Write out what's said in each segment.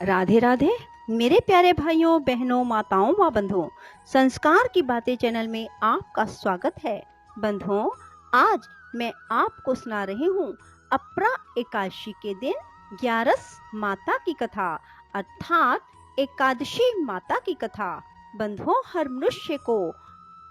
राधे राधे मेरे प्यारे भाइयों बहनों माताओं व बंधुओं, संस्कार की बातें चैनल में आपका स्वागत है। बंधुओं, आज मैं आपको सुना रही हूँ अपरा एकादशी के दिन ग्यारस माता की कथा अर्थात एकादशी माता की कथा। बंधुओं, हर मनुष्य को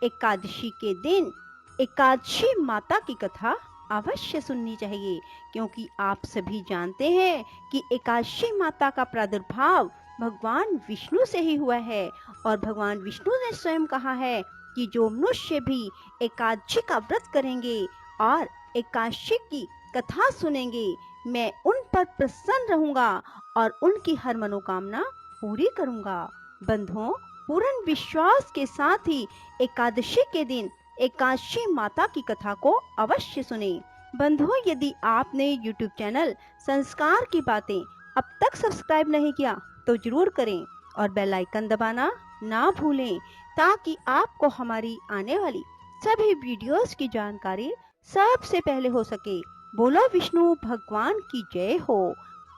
एकादशी के दिन एकादशी माता की कथा अवश्य सुननी चाहिए, क्योंकि आप सभी जानते हैं कि एकादशी माता का प्रादुर्भाव भगवान विष्णु से ही हुआ है और भगवान विष्णु ने स्वयं कहा है कि जो मनुष्य भी एकादशी का व्रत करेंगे और एकादशी की कथा सुनेंगे, मैं उन पर प्रसन्न रहूंगा और उनकी हर मनोकामना पूरी करूंगा। बंधुओं, पूर्ण विश्वास के साथ ही एकादशी के दिन एकादशी माता की कथा को अवश्य सुने। बंधुओं, यदि आपने YouTube चैनल संस्कार की बातें अब तक सब्सक्राइब नहीं किया तो जरूर करें और बेल आइकन दबाना ना भूलें, ताकि आपको हमारी आने वाली सभी वीडियोस की जानकारी सबसे पहले हो सके। बोलो विष्णु भगवान की जय हो,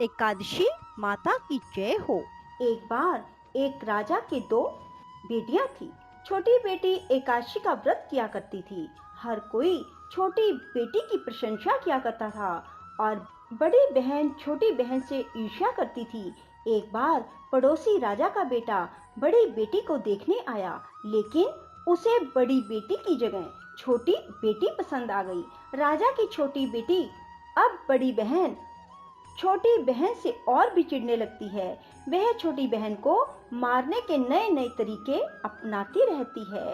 एकादशी माता की जय हो। एक बार एक राजा के दो बेटियां थी। छोटी बेटी एकादशी का व्रत किया करती थी। हर कोई छोटी बेटी की प्रशंसा किया करता था और बड़ी बहन छोटी बहन से ईर्ष्या करती थी। एक बार पड़ोसी राजा का बेटा बड़ी बेटी को देखने आया, लेकिन उसे बड़ी बेटी की जगह छोटी बेटी पसंद आ गई। राजा की छोटी बेटी अब बड़ी बहन छोटी बहन से और भी चिढ़ने लगती है। वह छोटी बहन को मारने के नए नए तरीके अपनाती रहती है।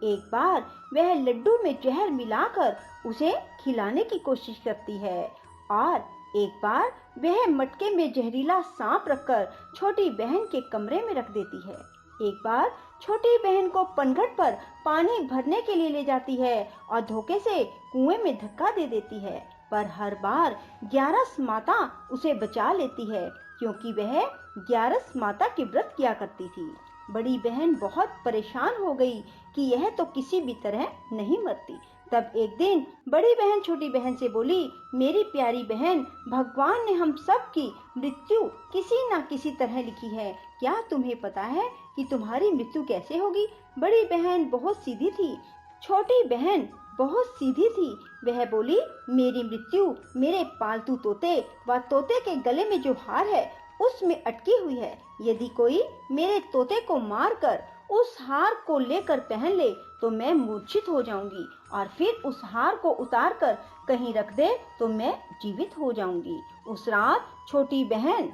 एक बार वह लड्डू में जहर मिलाकर उसे खिलाने की कोशिश करती है और एक बार वह मटके में जहरीला सांप रखकर छोटी बहन के कमरे में रख देती है। एक बार छोटी बहन को पनघट पर पानी भरने के लिए ले जाती है और धोखे से कुएं में धक्का दे देती है, पर हर बार ग्यारस माता उसे बचा लेती है, क्योंकि वह ग्यारस माता के व्रत किया करती थी। बड़ी बहन बहुत परेशान हो गई कि यह तो किसी भी तरह नहीं मरती। तब एक दिन बड़ी बहन छोटी बहन से बोली, मेरी प्यारी बहन, भगवान ने हम सब की मृत्यु किसी न किसी तरह लिखी है। क्या तुम्हें पता है कि तुम्हारी मृत्यु कैसे होगी? बड़ी बहन बहुत सीधी थी, छोटी बहन बहुत सीधी थी। वह बोली, मेरी मृत्यु मेरे पालतू तोते व तोते के गले में जो हार है उसमें अटकी हुई है। यदि कोई मेरे तोते को मारकर उस हार को लेकर पहन ले तो मैं मूर्छित हो जाऊंगी, और फिर उस हार को उतार कर कहीं रख दे तो मैं जीवित हो जाऊंगी। उस रात छोटी बहन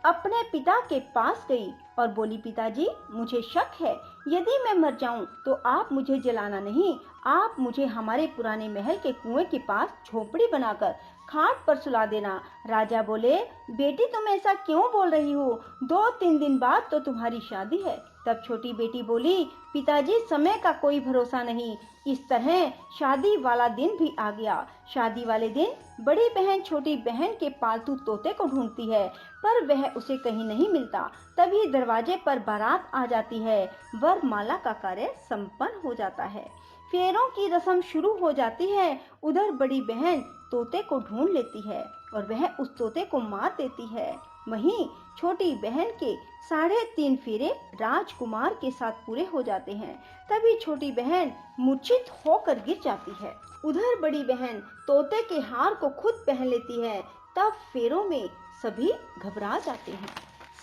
अपने पिता के पास गई और बोली, पिताजी, मुझे शक है, यदि मैं मर जाऊं तो आप मुझे जलाना नहीं, आप मुझे हमारे पुराने महल के कुएं के पास झोपड़ी बनाकर खाट पर सुला देना। राजा बोले, बेटी, तुम ऐसा क्यों बोल रही हो? 2-3 दिन बाद तो तुम्हारी शादी है। तब छोटी बेटी बोली, पिताजी, समय का कोई भरोसा नहीं। इस तरह शादी वाला दिन भी आ गया। शादी वाले दिन बड़ी बहन छोटी बहन के पालतू तोते को ढूंढती है, पर वह उसे कहीं नहीं मिलता। तभी दरवाजे पर बारात आ जाती है। वरमाला का कार्य संपन्न हो जाता है। फेरों की रस्म शुरू हो जाती है। उधर बड़ी बहन तोते को ढूंढ लेती है और वह उस तोते को मार देती है। वहीं छोटी बहन के 3.5 फेरे राजकुमार के साथ पूरे हो जाते हैं। तभी छोटी बहन मूर्छित होकर गिर जाती है। उधर बड़ी बहन तोते के हार को खुद पहन लेती है। तब फेरों में सभी घबरा जाते हैं।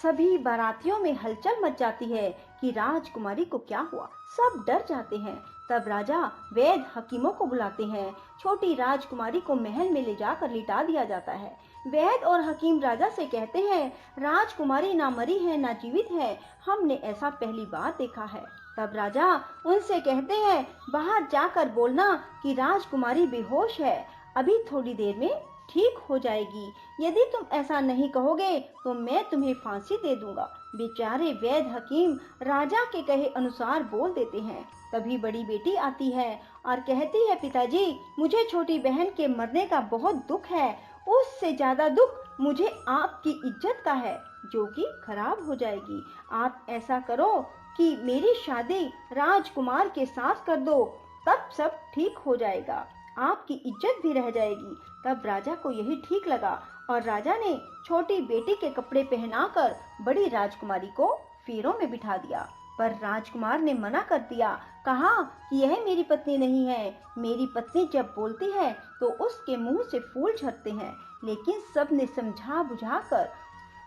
सभी बारातियों में हलचल मच जाती है कि राजकुमारी को क्या हुआ। सब डर जाते हैं। तब राजा वैद्य हकीमों को बुलाते हैं। छोटी राजकुमारी को महल में ले जाकर लिटा दिया जाता है। वैद्य और हकीम राजा से कहते हैं, राजकुमारी ना मरी है ना जीवित है, हमने ऐसा पहली बार देखा है। तब राजा उनसे कहते हैं, बाहर जाकर बोलना कि राजकुमारी बेहोश है, अभी थोड़ी देर में ठीक हो जाएगी। यदि तुम ऐसा नहीं कहोगे तो मैं तुम्हें फांसी दे दूंगा। बेचारे वैद्य हकीम राजा के कहे अनुसार बोल देते हैं। तभी बड़ी बेटी आती है और कहती है, पिताजी, मुझे छोटी बहन के मरने का बहुत दुख है। उससे ज्यादा दुख मुझे आपकी इज्जत का है, जो कि खराब हो जाएगी। आप ऐसा करो कि मेरी शादी राजकुमार के साथ कर दो, तब सब ठीक हो जाएगा। आपकी इज्जत भी रह जाएगी। तब राजा को यही ठीक लगा और राजा ने छोटी बेटी के कपड़े पहनाकर बड़ी राजकुमारी को फेरों में बिठा दिया। पर राजकुमार ने मना कर दिया, कहा कि यह मेरी पत्नी नहीं है। मेरी पत्नी जब बोलती है तो उसके मुंह से फूल झड़ते हैं। लेकिन सबने समझा बुझाकर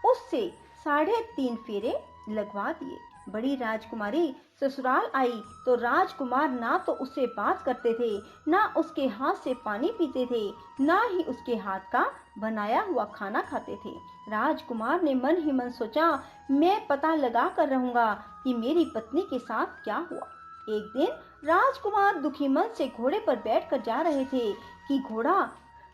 उससे 3.5 फेरे लगवा दिए। बड़ी राजकुमारी ससुराल आई तो राजकुमार ना तो उससे बात करते थे, ना उसके हाथ से पानी पीते थे, ना ही उसके हाथ का बनाया हुआ खाना खाते थे। राजकुमार ने मन ही मन सोचा, मैं पता लगा कर रहूंगा कि मेरी पत्नी के साथ क्या हुआ। एक दिन राजकुमार दुखी मन से घोड़े पर बैठकर जा रहे थे कि घोड़ा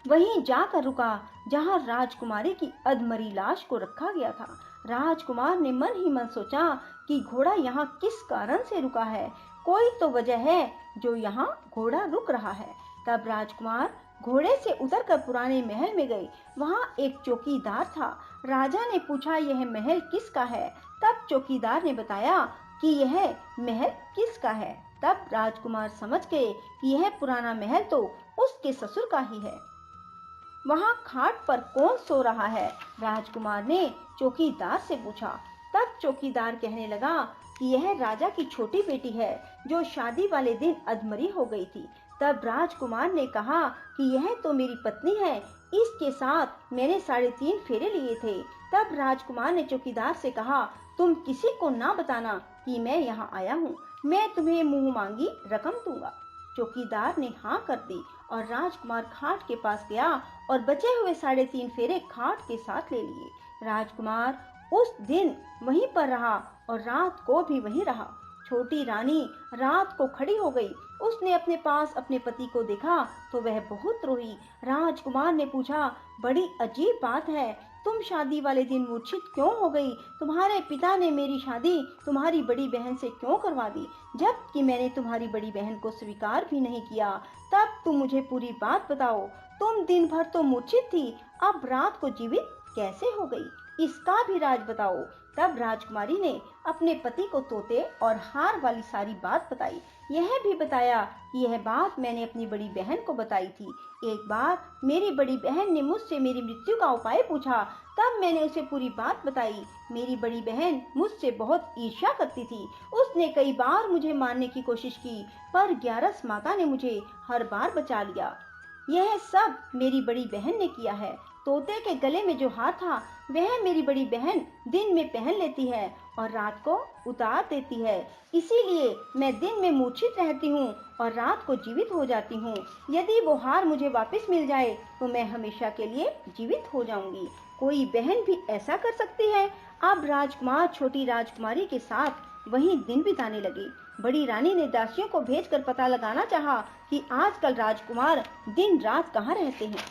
वहीं जाकर रुका जहां राजकुमारी की अधमरी लाश को रखा गया था। राजकुमार ने मन ही मन सोचा कि घोड़ा यहाँ किस कारण से रुका है, कोई तो वजह है जो यहाँ घोड़ा रुक रहा है। तब राजकुमार घोड़े से उतरकर पुराने महल में गए। वहाँ एक चौकीदार था। राजा ने पूछा, यह महल किसका है? तब चौकीदार ने बताया कि यह महल किसका है। तब राजकुमार समझ गए कि यह पुराना महल तो उसके ससुर का ही है। वहाँ खाट पर कौन सो रहा है? राजकुमार ने चौकीदार से पूछा। तब चौकीदार कहने लगा कि यह राजा की छोटी बेटी है जो शादी वाले दिन अधमरी हो गई थी। तब राजकुमार ने कहा कि यह तो मेरी पत्नी है, इसके साथ मैंने 3.5 फेरे लिए थे। तब राजकुमार ने चौकीदार से कहा, तुम किसी को ना बताना कि मैं यहाँ आया हूँ, मैं तुम्हें मुंह मांगी रकम दूंगा। चौकीदार ने हाँ कर दी और राजकुमार खाट के पास गया और बचे हुए 3.5 फेरे खाट के साथ ले लिए। राजकुमार उस दिन वहीं पर रहा और रात को भी वहीं रहा। छोटी रानी रात को खड़ी हो गई। उसने अपने पास अपने पति को देखा तो वह बहुत रोई। राजकुमार ने पूछा, बड़ी अजीब बात है, तुम शादी वाले दिन मूर्छित क्यों हो गई? तुम्हारे पिता ने मेरी शादी तुम्हारी बड़ी बहन से क्यों करवा दी, जबकि मैंने तुम्हारी बड़ी बहन को स्वीकार भी नहीं किया। तब तुम मुझे पूरी बात बताओ। तुम दिन भर तो मूर्छित थी, अब रात को जीवित कैसे हो गई? इसका भी राज बताओ। तब राजकुमारी ने अपने पति को तोते और हार वाली सारी बात बताई। यह भी बताया कि यह बात मैंने अपनी बड़ी बहन को बताई थी। एक बार मेरी बड़ी बहन ने मुझसे मेरी मृत्यु का उपाय पूछा, तब मैंने उसे पूरी बात बताई। मेरी बड़ी बहन मुझसे बहुत ईर्ष्या करती थी। उसने कई बार मुझे मारने की कोशिश की, पर ग्यारस माता ने मुझे हर बार बचा लिया। यह सब मेरी बड़ी बहन ने किया है। तोते के गले में जो हार था वह मेरी बड़ी बहन दिन में पहन लेती है और रात को उतार देती है। इसीलिए मैं दिन में मूर्छित रहती हूँ और रात को जीवित हो जाती हूँ। यदि वो हार मुझे वापस मिल जाए तो मैं हमेशा के लिए जीवित हो जाऊंगी। कोई बहन भी ऐसा कर सकती है? अब राजकुमार छोटी राजकुमारी के साथ वहीं दिन बिताने लगे। बड़ी रानी ने दासियों को भेजकर पता लगाना चाहा कि आजकल राजकुमार दिन रात कहाँ रहते हैं,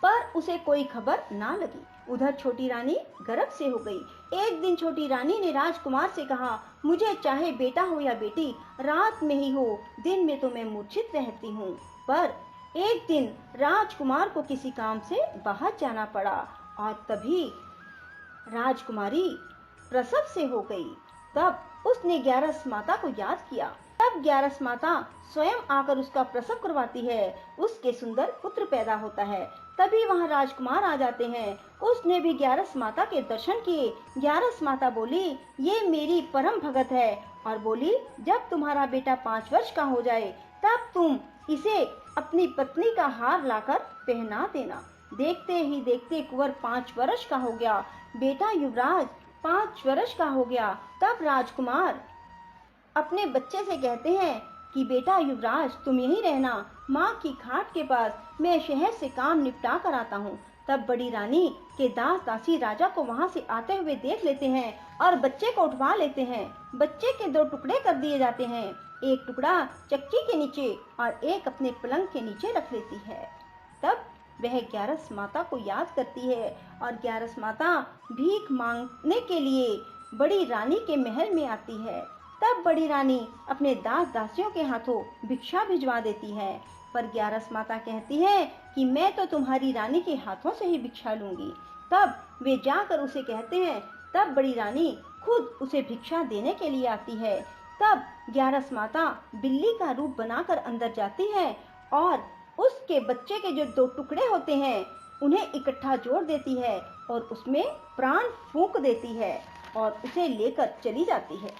पर उसे कोई खबर ना लगी। उधर छोटी रानी गर्भ से हो गई। एक दिन छोटी रानी ने राजकुमार से कहा, मुझे चाहे बेटा हो या बेटी, रात में ही हो, दिन में तो मैं मूर्छित रहती हूँ। पर एक दिन राजकुमार को किसी काम से बाहर जाना पड़ा और तभी राजकुमारी प्रसव से हो गई। तब उसने ग्यारस माता को याद किया। तब ग्यारस माता स्वयं आकर उसका प्रसव करवाती है। उसके सुंदर पुत्र पैदा होता है। तभी वहां राजकुमार आ जाते हैं। उसने भी ग्यारस माता के दर्शन किए। ग्यारस माता बोली, ये मेरी परम भगत है, और बोली, जब तुम्हारा बेटा 5 वर्ष का हो जाए तब तुम इसे अपनी पत्नी का हार लाकर पहना देना। देखते ही देखते कुंवर 5 वर्ष का हो गया। बेटा युवराज 5 वर्ष का हो गया। तब राजकुमार अपने बच्चे से कहते हैं कि बेटा युवराज, तुम यहीं रहना, माँ की खाट के पास, मैं शहर से काम निपटा कर आता हूँ। तब बड़ी रानी के दास दासी राजा को वहाँ से आते हुए देख लेते हैं और बच्चे को उठवा लेते हैं। बच्चे के 2 टुकड़े कर दिए जाते हैं, एक टुकड़ा चक्की के नीचे और एक अपने पलंग के नीचे रख लेती है। तब वह ग्यारस माता को याद करती है और ग्यारस माता भीख मांगने के लिए बड़ी रानी के महल में आती है। तब बड़ी रानी अपने दास दासियों के हाथों भिक्षा भिजवा देती है, पर ग्यारस माता कहती है कि मैं तो तुम्हारी रानी के हाथों से ही भिक्षा लूंगी। तब वे जाकर उसे कहते हैं। तब बड़ी रानी खुद उसे भिक्षा देने के लिए आती है। तब ग्यारस माता बिल्ली का रूप बनाकर अंदर जाती है और उसके बच्चे के जो 2 टुकड़े होते हैं उन्हें इकट्ठा जोड़ देती है और उसमें प्राण फूंक देती है और उसे लेकर चली जाती है।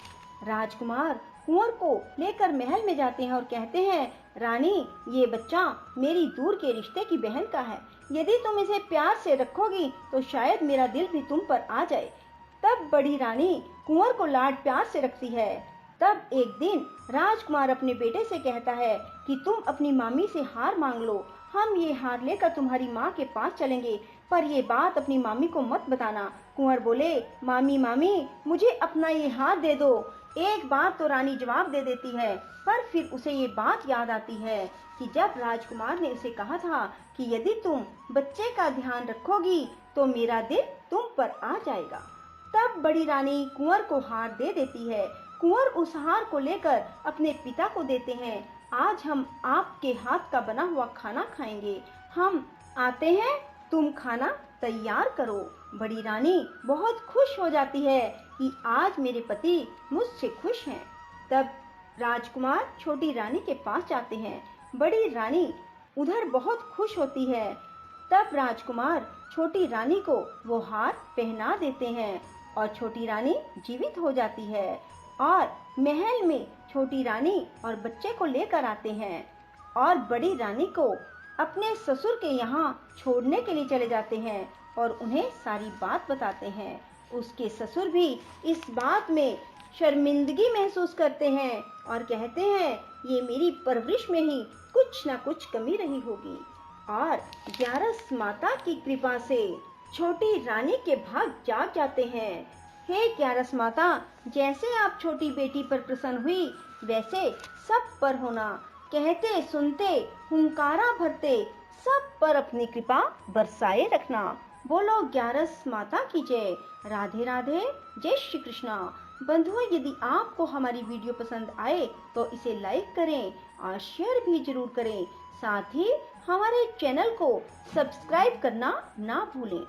राजकुमार कुंवर को लेकर महल में जाते हैं और कहते हैं, रानी, ये बच्चा मेरी दूर के रिश्ते की बहन का है। यदि तुम इसे प्यार से रखोगी तो शायद मेरा दिल भी तुम पर आ जाए। तब बड़ी रानी कुंवर को लाड प्यार से रखती है। तब एक दिन राजकुमार अपने बेटे से कहता है कि तुम अपनी मामी से हार मांग लो, हम ये हार लेकर तुम्हारी माँ के पास चलेंगे, पर ये बात अपनी मामी को मत बताना। कुंवर बोले, मामी मामी, मुझे अपना ये हार दे दो। एक बार तो रानी जवाब दे देती है, पर फिर उसे ये बात याद आती है कि जब राजकुमार ने उसे कहा था कि यदि तुम बच्चे का ध्यान रखोगी तो मेरा दिल तुम पर आ जाएगा। तब बड़ी रानी कुंवर को हार दे देती है। कुंवर उस हार को लेकर अपने पिता को देते हैं। आज हम आपके हाथ का बना हुआ खाना खाएंगे, हम आते हैं, तुम खाना तैयार करो। बड़ी रानी बहुत खुश हो जाती है कि आज मेरे पति मुझसे खुश हैं। तब राजकुमार छोटी रानी के पास जाते हैं। बड़ी रानी उधर बहुत खुश होती है। तब राजकुमार छोटी रानी को वो हार पहना देते हैं और छोटी रानी जीवित हो जाती है और महल में छोटी रानी और बच्चे को लेकर आते हैं और बड़ी रानी को अपने ससुर के यहाँ छोड़ने के लिए चले जाते हैं और उन्हें सारी बात बताते हैं। उसके ससुर भी इस बात में शर्मिंदगी महसूस करते हैं और कहते हैं, ये मेरी परवरिश में ही कुछ ना कुछ कमी रही होगी। और ग्यारस माता की कृपा से छोटी रानी के भाग जाग जाते हैं। हे ग्यारस माता, जैसे आप छोटी बेटी पर प्रसन्न हुई वैसे सब पर होना। कहते सुनते हुंकारा भरते सब पर अपनी कृपा बरसाए रखना। बोलो ग्यारस माता की जय। राधे राधे, जय श्री कृष्णा। बंधुओं, यदि आपको हमारी वीडियो पसंद आए तो इसे लाइक करें और शेयर भी जरूर करें। साथ ही हमारे चैनल को सब्सक्राइब करना ना भूलें।